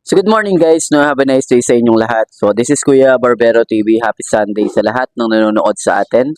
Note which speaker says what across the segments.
Speaker 1: So good morning guys, no, have a nice day sa inyong lahat. So this is Kuya Barbero TV. Happy Sunday sa lahat ng nanonood sa atin.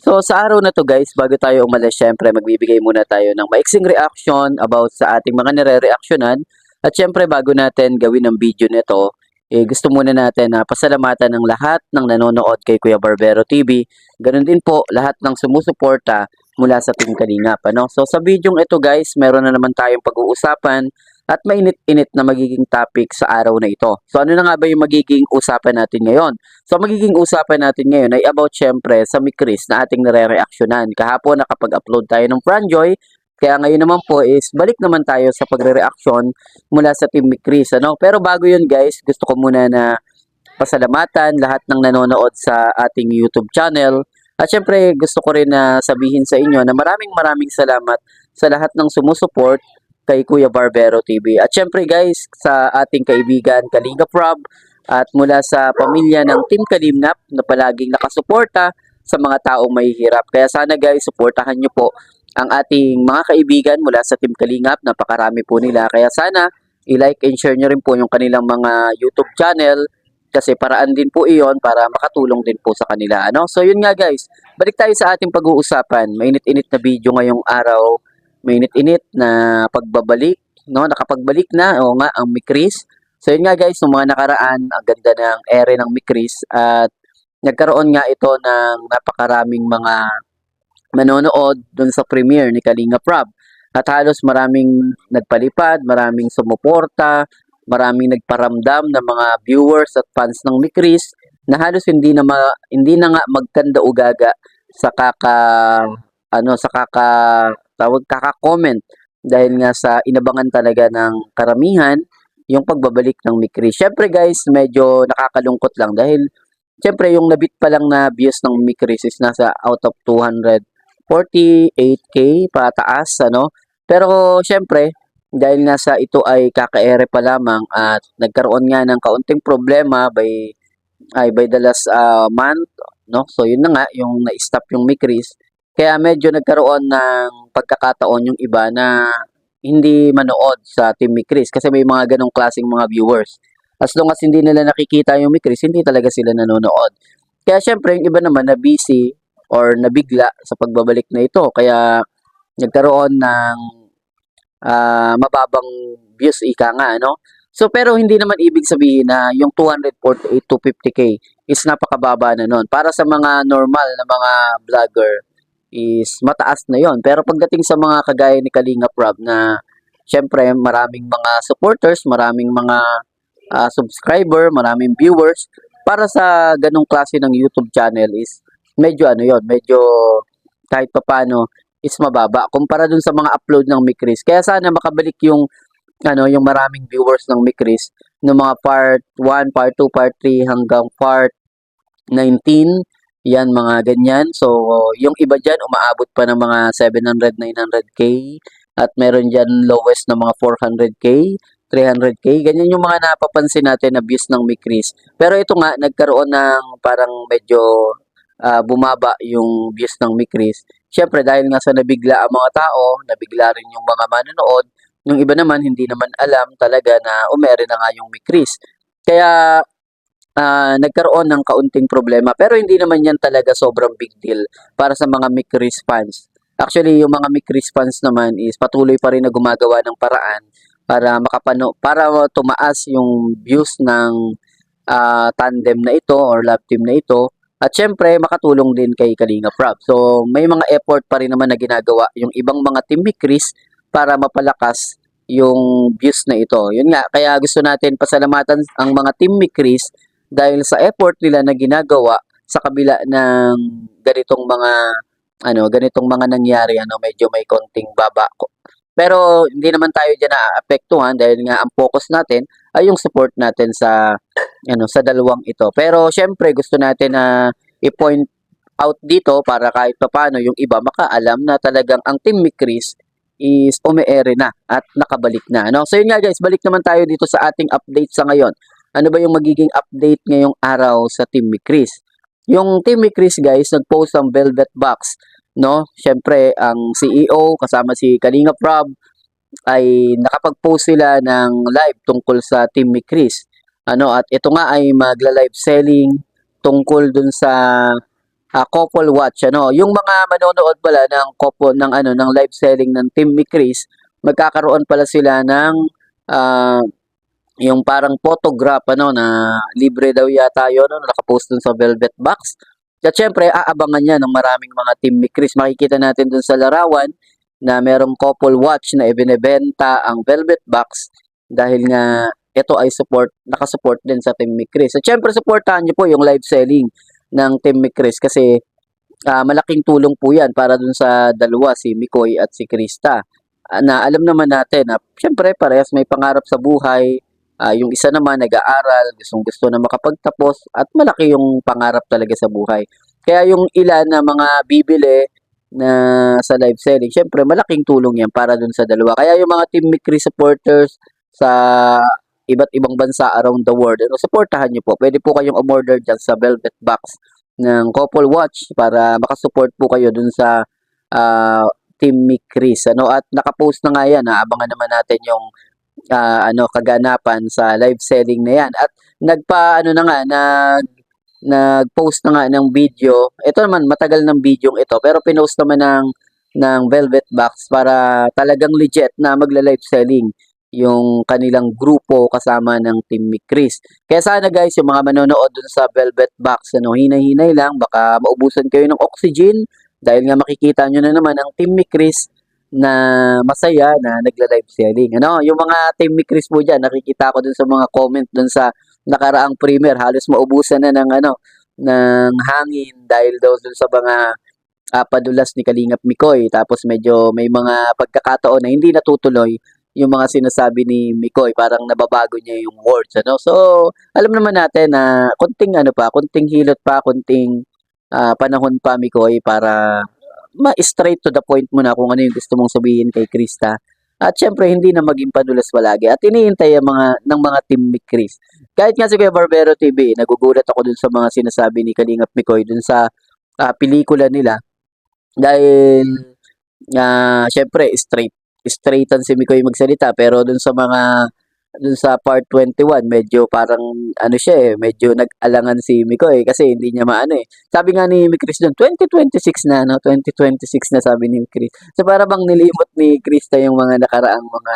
Speaker 1: So sa araw na to guys, bago tayo umalis, syempre magbibigay muna tayo ng maiksing reaction about sa ating mga nire-reactionan. At syempre bago natin gawin ang video nito, gusto muna natin na pasalamatan ng lahat ng nanonood kay Kuya Barbero TV. Ganun din po lahat ng sumusuporta mula sa Team Kalingap. Ano? So sa video ito guys, meron na naman tayong pag-uusapan at mainit-init na magiging topic sa araw na ito. So ano na nga ba yung magiging usapan natin ngayon? So magiging usapan natin ngayon ay about syempre sa Mikris na ating nare-reactionan. Kahapon nakapag-upload tayo ng Franjoy, kaya ngayon naman po is balik naman tayo sa pagre-reaction mula sa Team Mikris. Ano? Pero bago yun guys, gusto ko muna na pasalamatan lahat ng nanonood sa ating YouTube channel. At syempre gusto ko rin na sabihin sa inyo na maraming salamat sa lahat ng sumusuport kay Kuya Barbero TV. At syempre guys, sa ating kaibigan Kalingap Rob at mula sa pamilya ng Team Kalimnap na palaging nakasuporta sa mga taong mahihirap. Kaya sana guys, suportahan nyo po ang ating mga kaibigan mula sa Team Kalingap. Napakarami po nila. Kaya sana i-like and share nyo rin po yung kanilang mga YouTube channel kasi paraan din po iyon para makatulong din po sa kanila. Ano? So yun nga guys, balik tayo sa ating pag-uusapan. Mainit-init na video ngayong araw, mainit-init na pagbabalik, no? Nakapagbalik na, o nga, ang Mikris. So yun nga guys, nung mga nakaraan, ang ganda ng ere ng Mikris at nagkaroon nga ito ng napakaraming mga manonood dun sa premiere ni Kalinga Prab. At halos maraming nagpalipad, maraming sumuporta, maraming nagparamdam ng mga viewers at fans ng Mikris na halos hindi na nga magkanda ugaga sa kaka-comment dahil nga sa inabangan talaga ng karamihan yung pagbabalik ng Mikris. Syempre guys, medyo nakakalungkot lang dahil syempre yung nabit pa lang na views ng Mikris is nasa out of 248k pataas, ano. Pero syempre dahil nga sa ito ay kaka-ere pa lamang at nagkaroon nga ng kaunting problema by the last month, no. So yun na nga yung na-stop yung Mikris. Kaya medyo nagkaroon ng pagkakataon yung iba na hindi manood sa Team Mikris kasi may mga ganong klaseng mga viewers. As long as hindi nila nakikita yung Mikris, hindi talaga sila nanonood. Kaya syempre, yung iba naman na busy or nabigla sa pagbabalik na ito. Kaya nagkaroon ng mababang views ika nga, ano? So, pero hindi naman ibig sabihin na yung 248 to 50k is napakababa na nun. Para sa mga normal na mga vlogger, is mataas na yon. Pero pagdating sa mga kagaya ni Kalinga Prab na syempre maraming mga supporters, maraming mga subscriber, maraming viewers, para sa ganong klase ng YouTube channel is medyo medyo kahit papaano is mababa kumpara dun sa mga upload ng Mikris. Kaya sana makabalik yung yung maraming viewers ng Mikris ng mga part 1, part 2, part 3 hanggang part 19. Yan, mga ganyan. So, yung iba dyan, umaabot pa ng mga 700, 900k. At meron dyan lowest na mga 400k, 300k. Ganyan yung mga napapansin natin na views ng Mikris. Pero ito nga, nagkaroon ng parang medyo bumaba yung views ng Mikris. Siyempre, dahil nga sa nabigla ang mga tao, nabigla rin yung mga manonood, yung iba naman, hindi naman alam talaga na umere na nga yung Mikris. Kaya, nagkaroon ng kaunting problema. Pero hindi naman yan talaga sobrang big deal para sa mga Mikris fans. Actually, yung mga Mikris fans naman is patuloy pa rin na gumagawa ng paraan para tumaas yung views ng tandem na ito or love team na ito. At syempre, makatulong din kay Kalinga Prab. So, may mga effort pa rin naman na ginagawa yung ibang mga team Mikris para mapalakas yung views na ito. Yun nga, kaya gusto natin pasalamatan ang mga team Mikris dahil sa effort nila na ginagawa sa kabila ng ganitong mga nangyari, medyo may konting baba ko. Pero hindi naman tayo diyan naaapektuhan dahil nga ang focus natin ay yung support natin sa dalawang ito. Pero syempre gusto natin na i-point out dito para kahit paano yung iba makaalam na talagang ang Team Mikris is umeere na at nakabalik na. So yun nga guys, balik naman tayo dito sa ating update sa ngayon. Ano ba yung magiging update ngayong araw sa Team Mikris? Yung Team Mikris guys, nag-post ang Velvet Box, no? Syempre, ang CEO kasama si Kalinga Prab ay nakapag-post sila ng live tungkol sa Team ni Chris. At ito nga ay magla-live selling tungkol dun sa couple watch. Yung mga manonood pala ng couple ng live selling ng Team ni Chris, magkakaroon pala sila ng ah, yung parang photograph na libre daw yata yun, nakapost dun sa Velvet Box. At syempre, aabangan niya ng maraming mga Team ni Chris. Makikita natin dun sa larawan na merong couple watch na ibinebenta ang Velvet Box dahil nga ito ay nakasupport din sa Team ni Chris. At syempre, supportahan niyo po yung live selling ng Team ni Chris kasi malaking tulong po yan para dun sa dalawa, si Mikoy at si Krista. Na alam naman natin na syempre parehas may pangarap sa buhay. Yung isa naman nag-aaral, gustong-gusto na makapagtapos at malaki yung pangarap talaga sa buhay. Kaya yung ilan na mga bibili na sa live selling, syempre malaking tulong yan para dun sa dalawa. Kaya yung mga Team Mikri supporters sa iba't ibang bansa around the world, supportahan nyo po. Pwede po kayong umorder dyan sa Velvet Box ng couple watch para makasupport po kayo dun sa Team Mikris. At nakapost na nga yan, abangan naman natin yung kaganapan sa live selling na yan. At nag-post na nga ng video. Ito naman matagal ng video ito pero pinost naman ng Velvet Box para talagang legit na magla-live selling yung kanilang grupo kasama ng Team Mikris. Kaya sana guys, yung mga manonood dun sa Velvet Box, hinay-hinay lang, baka maubusan kayo ng oxygen dahil nga makikita nyo na naman ang Team Mikris na masaya na nagla-live selling. Yung mga Team ni Chris po dyan, nakikita ko dun sa mga comment dun sa nakaraang premiere, halos maubusan na ng hangin dahil daw dun sa mga padulas ni Kalingap Mikoy. Tapos medyo may mga pagkakataon na hindi natutuloy yung mga sinasabi ni Mikoy, parang nababago niya yung words. So, alam naman natin na konting hilot pa, konting panahon pa, Mikoy, para ma-straight to the point mo na kung ano yung gusto mong sabihin kay Krista. At syempre, hindi na maging padulas palagi. At iniintay ng mga team ni Chris. Kahit nga si Kuya Barbero TV, nagugulat ako dun sa mga sinasabi ni Kalingap Mikoy dun sa pelikula nila. Dahil, syempre, straightan si Mikoy magsalita. Pero dun sa part 21, medyo parang medyo nag-alangan si Mikoy kasi hindi niya maano eh. Sabi nga ni Chris doon, 2026 na, 2026 na sabi ni Chris. So para bang nilimot ni Krista yung mga nakaraang mga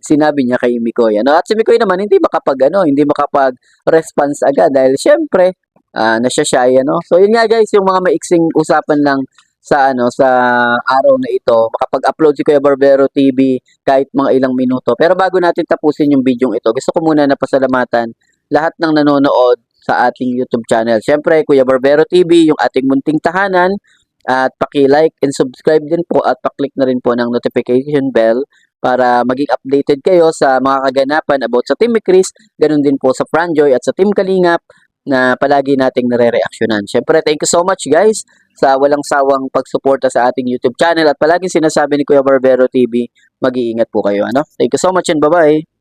Speaker 1: sinabi niya kay Mikoy. At si Mikoy naman hindi makapag-response agad dahil syempre, nasya-shy, So yun nga guys, yung mga maiksing usapan lang sa araw na ito, makapag-upload si Kuya Barbero TV kahit mga ilang minuto. Pero bago natin tapusin yung video ito, gusto ko muna na pasalamatan lahat ng nanonood sa ating YouTube channel. Siyempre, Kuya Barbero TV, yung ating munting tahanan, at paki-like and subscribe din po at pa-click na rin po ng notification bell para maging updated kayo sa mga kaganapan about sa Team Chris, ganun din po sa Franjoy at sa Team Kalingap na palagi nating nare-reaksyonan. Siyempre, thank you so much guys sa walang sawang pagsuporta sa ating YouTube channel at palaging sinasabi ni Kuya Barbero TV, mag-iingat po kayo. Thank you so much and bye-bye!